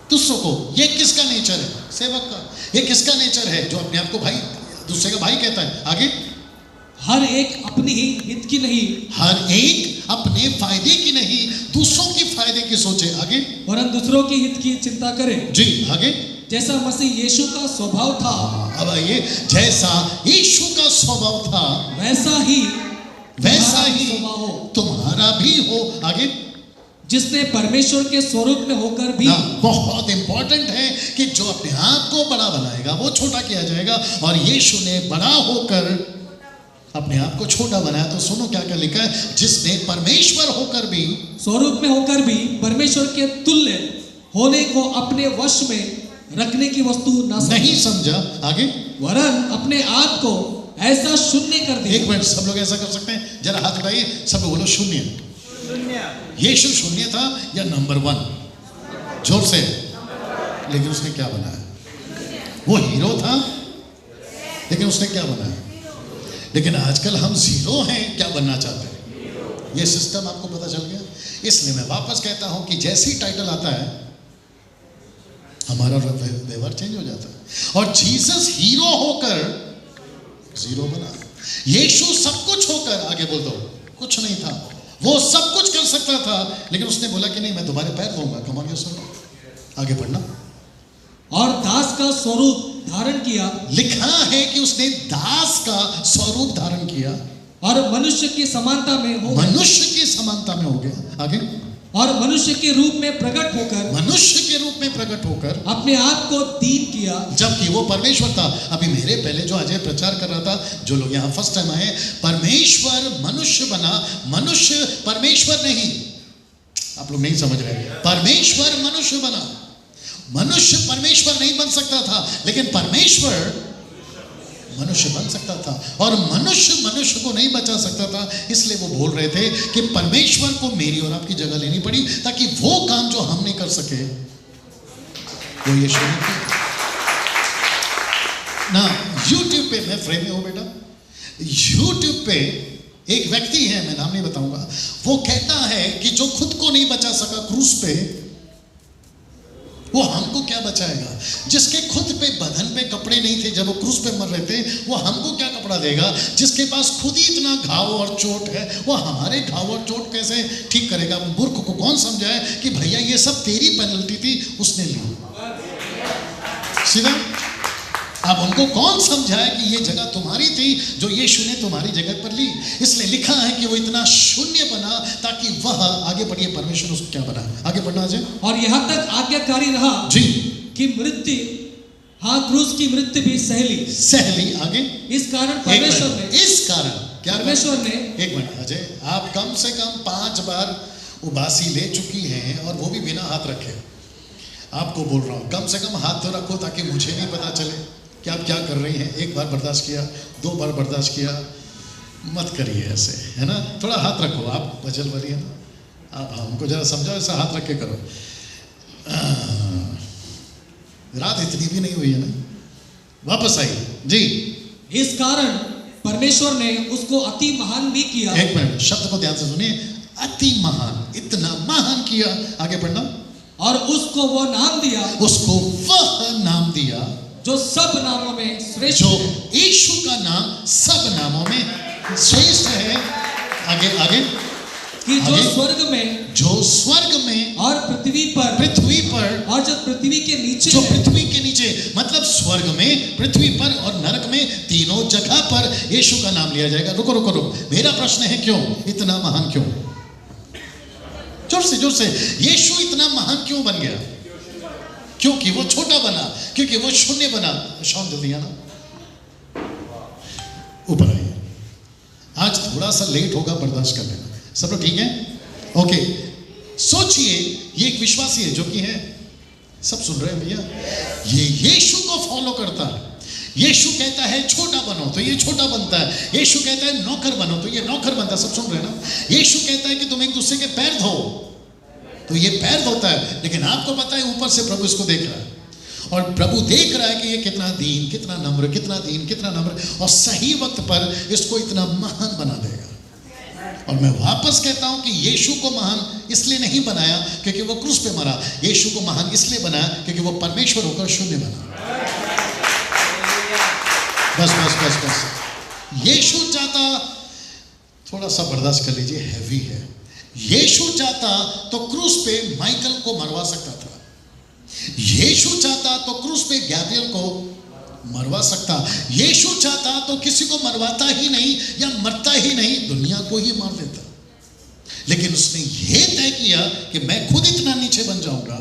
S1: दूसरों को। ये किसका नेचर है? सेवक का। ये किसका नेचर है? जो अपने आप को भाई, दूसरे का भाई कहता है। आगे,
S2: हर एक अपनी ही हित की नहीं,
S1: हर एक अपने फायदे की नहीं, दूसरों की फायदे की सोचे। आगे,
S2: वरन दूसरों की हित की चिंता करे।
S1: जी, आगे,
S2: जैसा मसीह यीशु का स्वभाव था।
S1: अब आइए, जैसा यीशु का स्वभाव था
S2: वैसा ही
S1: स्वभाव
S2: हो,
S1: तुम्हारा भी हो। आगे,
S2: जिसने परमेश्वर के स्वरूप में होकर भी।
S1: बहुत इंपॉर्टेंट है कि जो अपने आप को बड़ा बनाएगा वो छोटा किया जाएगा, और यीशु ने बड़ा होकर अपने आप को छोटा बनाया। तो सुनो क्या क्या लिखा है, जिसने परमेश्वर होकर भी,
S2: स्वरूप में होकर भी परमेश्वर के तुल्य होने को अपने वश में रखने की वस्तु
S1: नहीं समझा। आगे,
S2: वरन अपने आप को ऐसा शून्य कर दिया।
S1: एक मिनट, सब लोग ऐसा कर सकते हैं? जरा हाथ उठाइए, सब लोग बोलो शून्य। यीशु शून्य था या नंबर 1? जोर से। लेकिन उसने क्या बनाया? वो हीरो था लेकिन उसने क्या बनाया? लेकिन आजकल हम जीरो हैं, क्या बनना चाहते हैं? ये सिस्टम आपको पता चल गया? इसलिए मैं वापस कहता हूं कि जैसे ही टाइटल आता है हमारा व्यवहार चेंज हो जाता है। और जीसस हीरो होकर जीरो बना, यीशु सब कुछ होकर, आगे बोल दो, कुछ नहीं था, वो सब कुछ कर सकता था, लेकिन उसने बोला कि नहीं, मैं तुम्हारे पैर धोऊंगा। कम ऑन, सुनो, आगे पढ़ना।
S2: और दास का स्वरूप धारण किया,
S1: लिखा है कि उसने दास का स्वरूप धारण किया
S2: और मनुष्य की समानता में हो,
S1: मनुष्य की समानता में हो गया। आगे,
S2: और मनुष्य के रूप में प्रकट होकर,
S1: मनुष्य के रूप में प्रकट होकर
S2: अपने आप को दीन किया,
S1: जबकि वो परमेश्वर था। अभी मेरे पहले जो अजय प्रचार कर रहा था, जो लोग यहाँ फर्स्ट टाइम आए, परमेश्वर मनुष्य बना, मनुष्य परमेश्वर नहीं। आप लोग नहीं समझ रहे, परमेश्वर मनुष्य बना, मनुष्य परमेश्वर नहीं बन सकता था, लेकिन परमेश्वर मनुष्य बन सकता था। और मनुष्य मनुष्य को नहीं बचा सकता था, इसलिए वो बोल रहे थे कि परमेश्वर को मेरी और आपकी जगह लेनी पड़ी, ताकि वो काम जो हम नहीं कर सके वो यीशु ने किया ना। यूट्यूब पे, मैं फ्रेम में हूं बेटा, यूट्यूब पे एक व्यक्ति है, मैं नाम नहीं बताऊंगा, वो कहता है कि जो खुद को नहीं बचा सका क्रूस पे, वो हमको क्या बचाएगा? जिसके खुद पे बदन पे कपड़े नहीं थे जब वो क्रूस पे मर रहे थे, वो हमको क्या कपड़ा देगा? जिसके पास खुद ही इतना घाव और चोट है, वो हमारे घाव और चोट कैसे ठीक करेगा? मूर्ख को कौन समझाए कि भैया ये सब तेरी पेनल्टी थी, उसने ली। सीधा अब उनको कौन समझाए कि ये जगह तुम्हारी थी जो यीशु ने तुम्हारी जगह पर ली? इसलिए लिखा है कि वो इतना शून्य बना ताकि वह, आगे बढ़िए, परमेश्वर उसको क्या बना? आगे बढ़ना जी।
S2: और यहाँ तक आज्ञाकारी रहा
S1: जी
S2: कि मृत्यु, हाँ, क्रूस की मृत्यु भी सहली।
S1: आगे,
S2: इस कारण परमेश्वर ने,
S1: इस कारण क्या?
S2: परमेश्वर ने,
S1: एक मिनट अजय, आप कम से कम 5 बार उबासी ले चुकी हैं, और वो भी बिना हाथ रखे। आपको बोल रहा हूं, कम से कम हाथ तो रखो ताकि मुझे नहीं पता चले कि आप क्या कर रही हैं। 1 बार बर्दाश्त किया, 2 बार बर्दाश्त किया, मत करिए ऐसे, है ना? थोड़ा हाथ रखो, आप बचल वाली है ना, आप हमको जरा समझाओ, ऐसा हाथ रख के करो। रात इतनी भी नहीं हुई है ना, वापस आई जी।
S2: इस कारण परमेश्वर ने उसको अति महान भी किया।
S1: एक मिनट, शब्द को ध्यान से सुनिए, अति महान, इतना महान किया। आगे पढ़ना।
S2: और उसको वो नाम दिया,
S1: उसको वह नाम दिया
S2: जो सब नामों में श्रेष्ठ,
S1: जो यीशु का नाम सब नामों में श्रेष्ठ है। आगे आगे,
S2: कि जो
S1: आगे,
S2: स्वर्ग में
S1: और पृथ्वी पर
S2: और जो पृथ्वी के नीचे,
S1: जो पृथ्वी के नीचे, मतलब स्वर्ग में, पृथ्वी पर और नरक में, तीनों जगह पर यीशु का नाम लिया जाएगा। रुको, मेरा प्रश्न है, क्यों इतना महान? क्यों? जोर से, यीशु इतना महान क्यों बन गया? क्योंकि वो छोटा बना, क्योंकि वो शून्य बना। शॉन जल्दी आना, ऊपर आइए। आज थोड़ा सा लेट होगा, बर्दाश्त कर लेना। सब लोग ठीक है? ओके, सोचिए, ये एक विश्वासी है जो कि है, सब सुन रहे हैं भैया, ये यीशु को फॉलो करता है। यीशु कहता है छोटा बनो तो ये छोटा बनता है, यीशु कहता है नौकर बनो तो ये नौकर बनता है। सब सुन रहे हैं ना? यीशु कहता है कि तुम एक दूसरे के पैर धो तो ये पैर धोता है। लेकिन आपको पता है, ऊपर से प्रभु इसको देख रहा है, और प्रभु देख रहा है कि ये कितना दीन, कितना नम्र, कितना दीन, कितना नम्र, और सही वक्त पर इसको इतना महान बना देगा। और मैं वापस कहता हूं कि यीशु को महान इसलिए नहीं बनाया क्योंकि वो क्रूस पे मरा, यीशु को महान इसलिए बनाया क्योंकि वो परमेश्वर होकर शून्य बना। बस। यीशु चाहता, थोड़ा सा बर्दाश्त कर लीजिए, हैवी है। यीशु चाहता तो क्रूस पे माइकल को मरवा सकता था, यीशु चाहता तो क्रूस पे गैब्रियल को मरवा सकता, यीशु चाहता तो किसी को मरवाता ही नहीं या मरता ही नहीं, दुनिया को ही मार देता। लेकिन उसने ये तय किया कि मैं खुद इतना नीचे बन जाऊंगा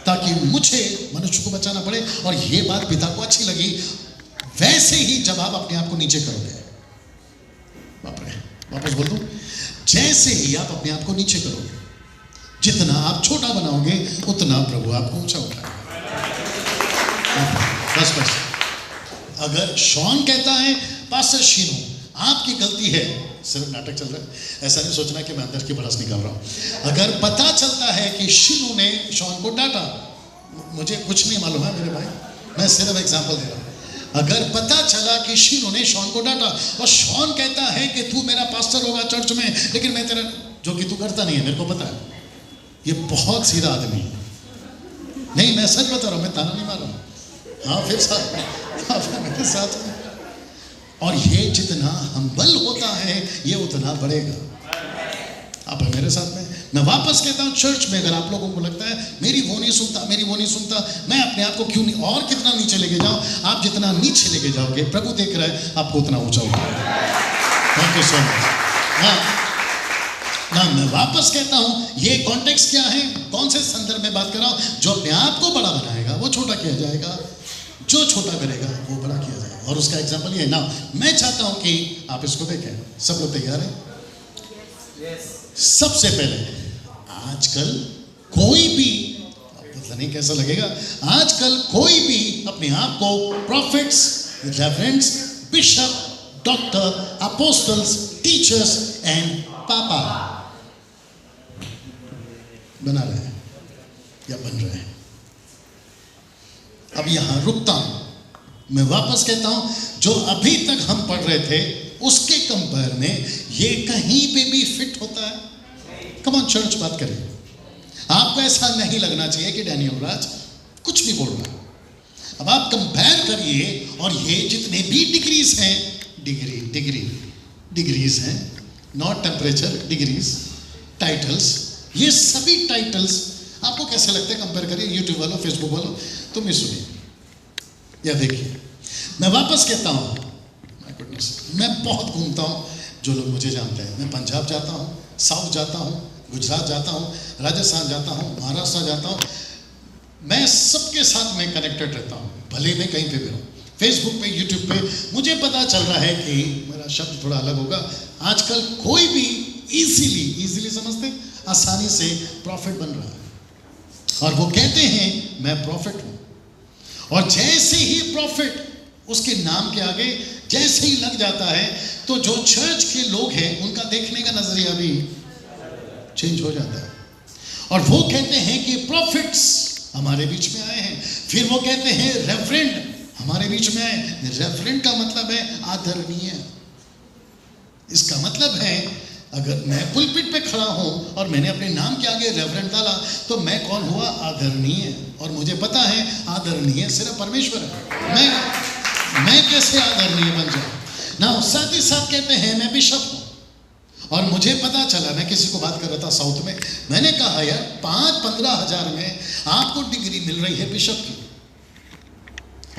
S1: ताकि मुझे मनुष्य को बचाना पड़े। और ये बात पिता को अच्छी लगी। वैसे ही जब आप अपने आप को नीचे करोगे, वापस बोल दूं, जैसे ही आप अपने आप को नीचे करोगे, जितना आप छोटा बनाओगे उतना प्रभु आपको ऊंचा उठाएगा। बस। अगर शॉन कहता है पास्टर शीनू आपकी गलती है, सिर्फ नाटक चल रहा है, ऐसा नहीं सोचना कि मैं अंदर की भड़ास निकाल रहा हूं। अगर पता चलता है कि शीनू ने शॉन को डांटा, मुझे कुछ नहीं मालूम है मेरे भाई, मैं सिर्फ एग्जांपल दे रहा हूं। अगर पता चला कि शीनो ने शॉन को डांटा और शॉन कहता है कि तू मेरा पास्टर होगा चर्च में, लेकिन मैं तेरा, जो कि तू करता नहीं है, मेरे को पता है, ये बहुत सीधा आदमी है। नहीं, मैं सच बता रहा हूं, मैं ताना नहीं मार रहा हूं। हाँ फिर मेरे साथ में। और ये जितना हम्बल होता है ये उतना बढ़ेगा। आप है मेरे साथ में। मैं वापस कहता हूं, चर्च में अगर आप लोगों को लगता है मेरी वो नहीं सुनता, मैं अपने आप को क्यों नहीं, और कितना नीचे लेके जाऊं, आप जितना नीचे लेके जाओगे प्रभु देख रहा है आपको उतना ऊंचा उठाएगा। Thank you so much. ना मैं वापस कहता हूं, ये कॉन्टेक्स्ट क्या है, कौन से संदर्भ में बात कर रहा हूं। जो अपने आप को बड़ा बनाएगा वो छोटा किया जाएगा, जो छोटा करेगा वो बड़ा किया जाएगा। और उसका एग्जांपल ये है ना, मैं चाहता हूं कि आप इसको देखें। सब लोग तैयार हैं? सबसे पहले आजकल कोई भी, पता नहीं कैसा लगेगा, आजकल कोई भी अपने आप को prophets, reverends, bishop, doctor, apostles, teachers and पापा बना रहे हैं या बन रहे हैं। अब यहां रुकता हूं। मैं वापस कहता हूं, जो अभी तक हम पढ़ रहे थे उसके कंपेयर में ये कहीं पे भी फिट होता है? कम ऑन चर्च, बात करें। आपको ऐसा नहीं लगना चाहिए कि डैनियल राज कुछ भी बोल रहा है। अब आप कंपेयर करिए, और ये जितने भी डिग्रीज हैं, डिग्रीज हैं, नॉट टेम्परेचर, डिग्रीज, टाइटल्स, ये सभी टाइटल्स आपको कैसे लगते हैं? कंपेयर करिए, यूट्यूब वालों, फेसबुक वालों, तुम ही सुनिए या देखिए। मैं वापस कहता हूं, मैं बहुत घूमता हूं, जो लोग मुझे जानते हैं। मैं पंजाब जाता हूं, साउथ जाता हूं, गुजरात जाता हूं, राजस्थान जाता हूं, महाराष्ट्र जाता हूं। मैं सबके साथ में कनेक्टेड रहता हूं, भले मैं कहीं पे भी रहूं, फेसबुक पे, यूट्यूब पे। मुझे पता चल रहा है कि मेरा शब्द थोड़ा अलग होगा, आजकल कोई भी इजीली समझते, आसानी से प्रॉफिट बन रहा है। और वो कहते हैं मैं प्रॉफिट हूं, और जैसे ही प्रॉफिट उसके नाम के आगे जैसे ही लग जाता है, तो जो चर्च के लोग हैं उनका देखने का नजरिया भी चेंज हो जाता है। और वो कहते हैं कि प्रॉफिट्स हमारे बीच में आए हैं। फिर वो कहते हैं रेवरेंड हमारे बीच में आए। रेवरेंड का मतलब है आदरणीय। इसका मतलब है, अगर मैं पुलपिट पे खड़ा हूं और मैंने अपने नाम के आगे रेवरेंड डाला, तो मैं कौन हुआ? आदरणीय। और मुझे पता है आदरणीय सिर्फ परमेश्वर है। मैं कैसे आदरणीय बन जाऊं ना? साथ ही साथ कहते हैं मैं बिशप हूं। और मुझे पता चला, मैं किसी को बात कर रहा था साउथ में, मैंने कहा यार 5-15 हज़ार में आपको डिग्री मिल रही है बिशप की,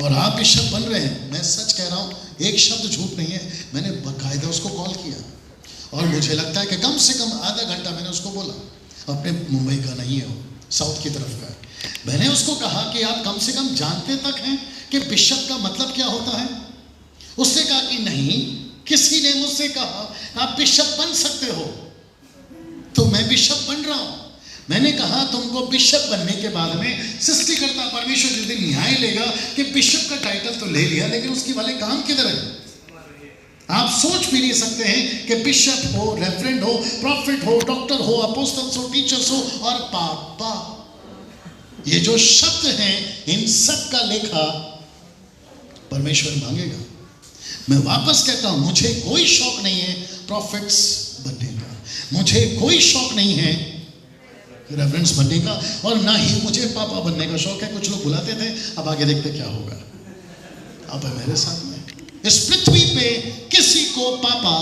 S1: और आप बिशप बन रहे हैं। मैं सच कह रहा हूं, एक शब्द झूठ नहीं है। मैंने बाकायदा उसको कॉल किया, और मुझे लगता है कि कम से कम आधा घंटा मैंने उसको बोला। अपने मुंबई का नहीं है, वो साउथ की तरफ का है। मैंने उसको कहा कि आप कम से कम जानते तक हैं कि बिशप का मतलब क्या होता है? उसने कहा कि नहीं, किसी ने मुझसे कहा आप बिशप बन सकते हो, तो मैं बिशप बन रहा हूं। मैंने कहा तुमको बिशप बनने के बाद में सृष्टिकर्ता परमेश्वर जिस दिन न्याय लेगा कि बिशप का टाइटल तो ले लिया, लेकिन उसके वाले काम किधर है? आप सोच भी नहीं सकते हैं कि बिशप हो, रेवरेंड हो, प्रॉफिट हो, डॉक्टर हो, अपोस्टल्स हो, टीचर्स हो, और पापा, ये जो शब्द हैं, इन सब का लेखा परमेश्वर मांगेगा। मैं वापस कहता हूं, मुझे कोई शौक नहीं है प्रॉफिट्स बनने का, मुझे कोई शौक नहीं है रेवरेंस बनने का, और ना ही मुझे पापा बनने का शौक है। कुछ लोग बुलाते थे, अब आगे देखते क्या होगा। अब है मेरे साथ में, इस पृथ्वी पे किसी को पापा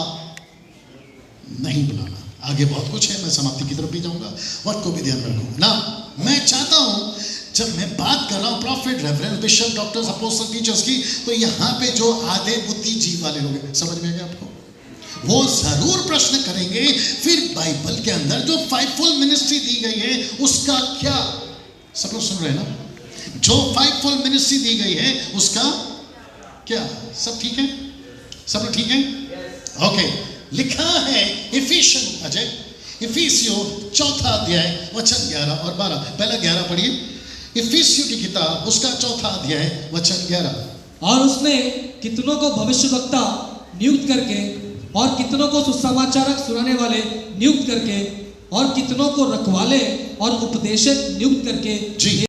S1: नहीं बुलाना। आगे बहुत कुछ है, मैं समाप्ति की तरफ भी जाऊंगा, वक्त को भी ध्यान रखूंगा ना। मैं चाहता हूं, जब मैं बात कर रहा हूं profit, reverend, bishop, doctors, apostle, teachers की, तो यहां पे जो आधे बुद्धिजीवी वाले लोग हैं, समझ में आ गया आपको? वो जरूर प्रश्न करेंगे, फिर बाइबल के अंदर जो फाइवफोल्ड मिनिस्ट्री दी गई है उसका क्या? सब लोग सुन रहे हैं ना? जो फाइवफोल्ड मिनिस्ट्री दी गई है उसका क्या? सब ठीक है? सब लोग ठीक है? ओके। लिखा है इफिशियन, अजय, इफिसियो 4 अध्याय वचन 11 और 12। पहला 11 पढ़िए, इफिसियो की किताब उसका 4 अध्याय वचन 11।
S2: और उसने कितनों को भविष्यवक्ता नियुक्त करके, और कितनों को सुसमाचारक सुनाने वाले नियुक्त करके, और कितनों को रखवाले और उपदेशक नियुक्त करके